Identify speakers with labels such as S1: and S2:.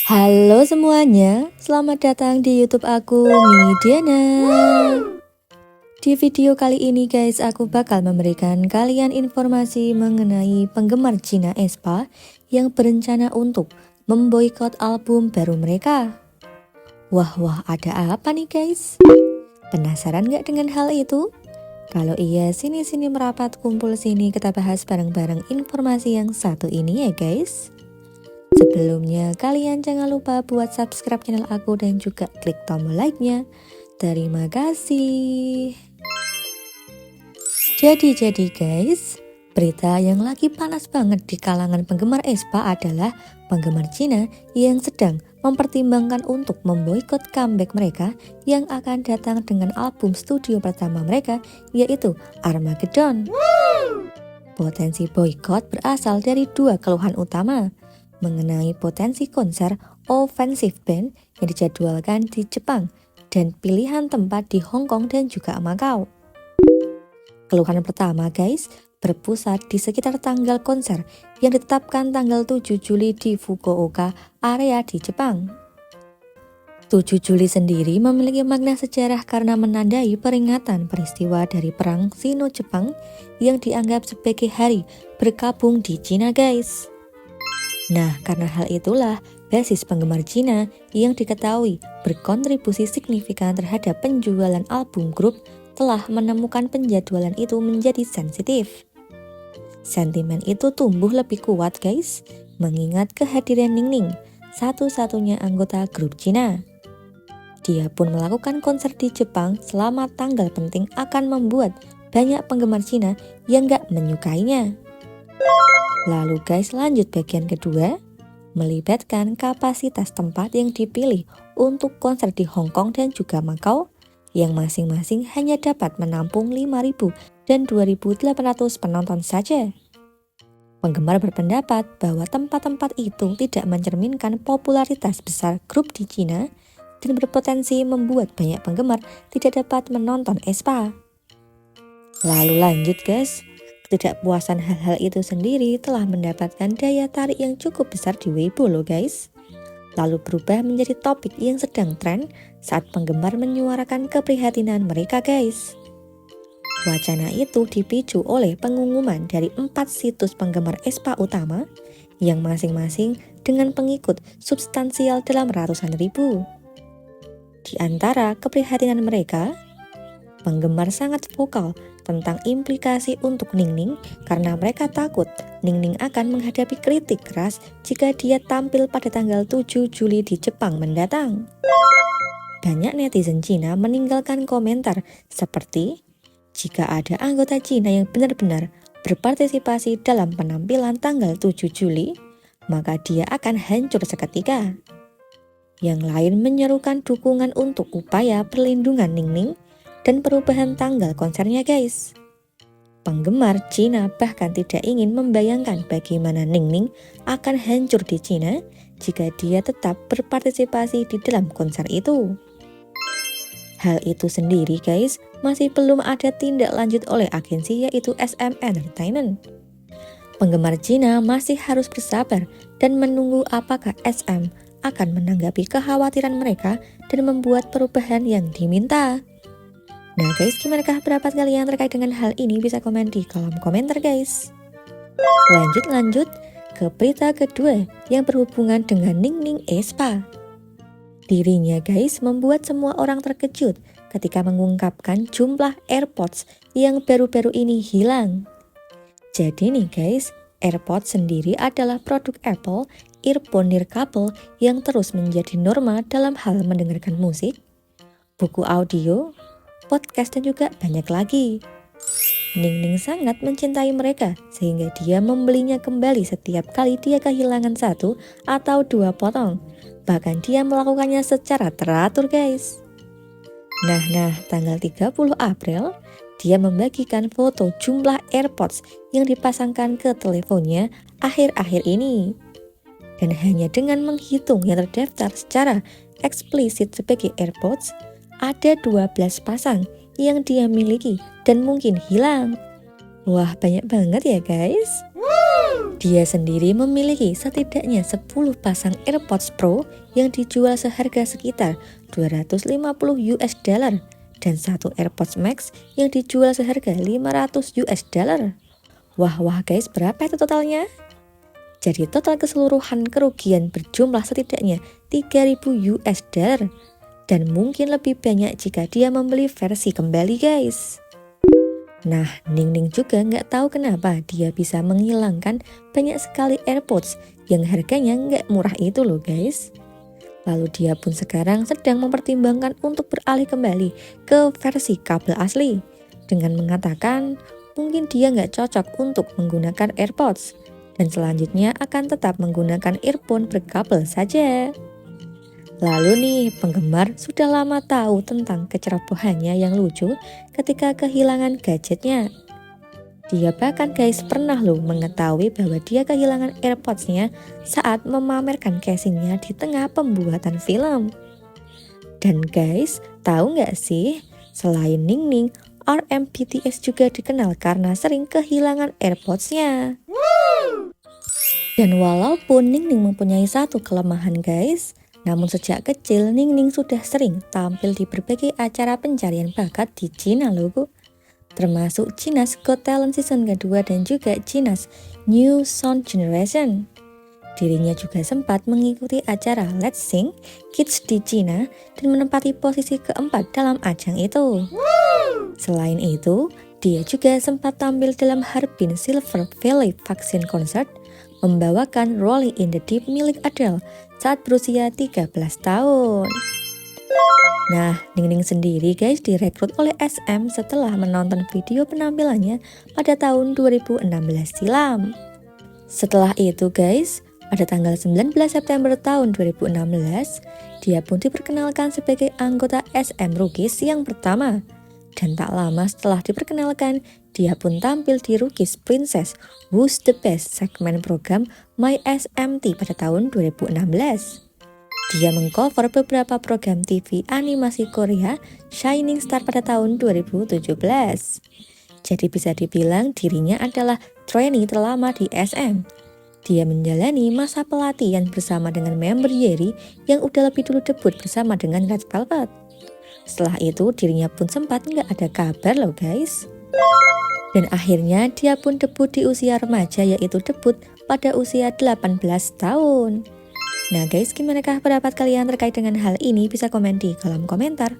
S1: Halo semuanya, selamat datang di YouTube aku, Midiana. Di video kali ini guys, aku bakal memberikan kalian informasi mengenai penggemar Cina aespa yang berencana untuk memboikot album baru mereka. Wah, ada apa nih guys? Penasaran gak dengan hal itu? Kalau iya, sini merapat, kumpul sini, kita bahas bareng-bareng informasi yang satu ini ya guys. Sebelumnya, kalian jangan lupa buat subscribe channel aku dan juga klik tombol like-nya. Terima kasih. Jadi guys, berita yang lagi panas banget di kalangan penggemar aespa adalah penggemar Cina yang sedang mempertimbangkan untuk memboikot comeback mereka yang akan datang dengan album studio pertama mereka, yaitu Armageddon. Potensi boikot berasal dari dua keluhan utama mengenai potensi konser offensive band yang dijadwalkan di Jepang dan pilihan tempat di Hong Kong dan juga Macau. Keluhan pertama guys, berpusat di sekitar tanggal konser yang ditetapkan tanggal 7 Juli di Fukuoka area di Jepang. 7 Juli sendiri memiliki makna sejarah karena menandai peringatan peristiwa dari Perang Sino-Jepang yang dianggap sebagai hari berkabung di Cina guys. Nah, karena hal itulah, basis penggemar Cina yang diketahui berkontribusi signifikan terhadap penjualan album grup telah menemukan penjadwalan itu menjadi sensitif. Sentimen itu tumbuh lebih kuat guys, mengingat kehadiran Ningning, satu-satunya anggota grup Cina. Dia pun melakukan konser di Jepang selama tanggal penting akan membuat banyak penggemar Cina yang gak menyukainya. Lalu guys, lanjut bagian kedua, melibatkan kapasitas tempat yang dipilih untuk konser di Hong Kong dan juga Macau, yang masing-masing hanya dapat menampung 5.000 dan 2.800 penonton saja. Penggemar berpendapat bahwa tempat-tempat itu tidak mencerminkan popularitas besar grup di Cina dan berpotensi membuat banyak penggemar tidak dapat menonton aespa. Lalu lanjut guys, ketidakpuasan hal-hal itu sendiri telah mendapatkan daya tarik yang cukup besar di Weibo loh guys. Lalu berubah menjadi topik yang sedang tren saat penggemar menyuarakan keprihatinan mereka guys. Wacana itu dipicu oleh pengumuman dari 4 situs penggemar aespa utama yang masing-masing dengan pengikut substansial dalam ratusan ribu. Di antara keprihatinan mereka, penggemar sangat vokal tentang implikasi untuk Ningning karena mereka takut Ningning akan menghadapi kritik keras jika dia tampil pada tanggal 7 Juli di Jepang mendatang. Banyak netizen Cina meninggalkan komentar seperti, jika ada anggota Cina yang benar-benar berpartisipasi dalam penampilan tanggal 7 Juli, maka dia akan hancur seketika. Yang lain menyerukan dukungan untuk upaya perlindungan Ningning dan perubahan tanggal konsernya guys. Penggemar Cina bahkan tidak ingin membayangkan bagaimana Ningning akan hancur di Cina jika dia tetap berpartisipasi di dalam konser itu. Hal itu sendiri guys, masih belum ada tindak lanjut oleh agensi yaitu SM Entertainment. Penggemar Cina masih harus bersabar dan menunggu apakah SM akan menanggapi kekhawatiran mereka dan membuat perubahan yang diminta. Nah guys, gimana pendapat kalian terkait dengan hal ini? Bisa komen di kolom komentar guys. Lanjut ke berita kedua yang berhubungan dengan Ningning aespa. Dirinya guys membuat semua orang terkejut ketika mengungkapkan jumlah AirPods yang baru-baru ini hilang. Jadi nih guys, AirPods sendiri adalah produk Apple earphone nirkabel yang terus menjadi norma dalam hal mendengarkan musik, buku audio, podcast, dan juga banyak lagi. Ningning sangat mencintai mereka sehingga dia membelinya kembali setiap kali dia kehilangan satu atau dua potong. Bahkan dia melakukannya secara teratur guys. Nah, tanggal 30 April, dia membagikan foto jumlah AirPods yang dipasangkan ke teleponnya akhir-akhir ini. Dan hanya dengan menghitung yang terdaftar secara eksplisit sebagai AirPods, ada 12 pasang yang dia miliki dan mungkin hilang. Wah, banyak banget ya guys. Dia sendiri memiliki setidaknya 10 pasang AirPods Pro yang dijual seharga sekitar 250 US dollar dan satu AirPods Max yang dijual seharga 500 US dollar. Wah guys, berapa itu totalnya? Jadi total keseluruhan kerugian berjumlah setidaknya 3000 US dollar dan mungkin lebih banyak jika dia membeli versi kembali guys. Nah, Ningning juga nggak tahu kenapa dia bisa menghilangkan banyak sekali AirPods yang harganya nggak murah itu loh guys. Lalu dia pun sekarang sedang mempertimbangkan untuk beralih kembali ke versi kabel asli dengan mengatakan mungkin dia nggak cocok untuk menggunakan AirPods dan selanjutnya akan tetap menggunakan earphone berkabel saja. Lalu nih, penggemar sudah lama tahu tentang kecerobohannya yang lucu ketika kehilangan gadgetnya. Dia bahkan guys pernah loh mengetahui bahwa dia kehilangan AirPods-nya saat memamerkan casingnya di tengah pembuatan film. Dan guys, tahu nggak sih, selain Ningning, RMBTS juga dikenal karena sering kehilangan AirPods-nya. Dan walaupun Ningning mempunyai satu kelemahan guys, namun sejak kecil Ningning sudah sering tampil di berbagai acara pencarian bakat di China loh, termasuk China's Got Talent season kedua dan juga China's New Sound Generation. Dirinya juga sempat mengikuti acara Let's Sing Kids di China dan menempati posisi keempat dalam ajang itu. Selain itu, dia juga sempat tampil dalam Harbin Silver Valley Vaccine Concert membawakan Rolling in the Deep milik Adele saat berusia 13 tahun. Nah, Ningning sendiri guys direkrut oleh SM setelah menonton video penampilannya pada tahun 2016 silam. Setelah itu guys, pada tanggal 19 September tahun 2016, dia pun diperkenalkan sebagai anggota SM Rookies yang pertama. Dan tak lama setelah diperkenalkan, dia pun tampil di Rookies Princess Who's the Best segmen program My SMT pada tahun 2016. Dia mengcover beberapa program TV animasi Korea Shining Star pada tahun 2017. Jadi bisa dibilang dirinya adalah trainee terlama di SM. Dia menjalani masa pelatihan bersama dengan member Yeri yang udah lebih dulu debut bersama dengan Red Velvet. Setelah itu dirinya pun sempat nggak ada kabar loh guys. Dan akhirnya dia pun debut di usia remaja, yaitu debut pada usia 18 tahun. Nah guys, gimana pendapat kalian terkait dengan hal ini? Bisa komen di kolom komentar.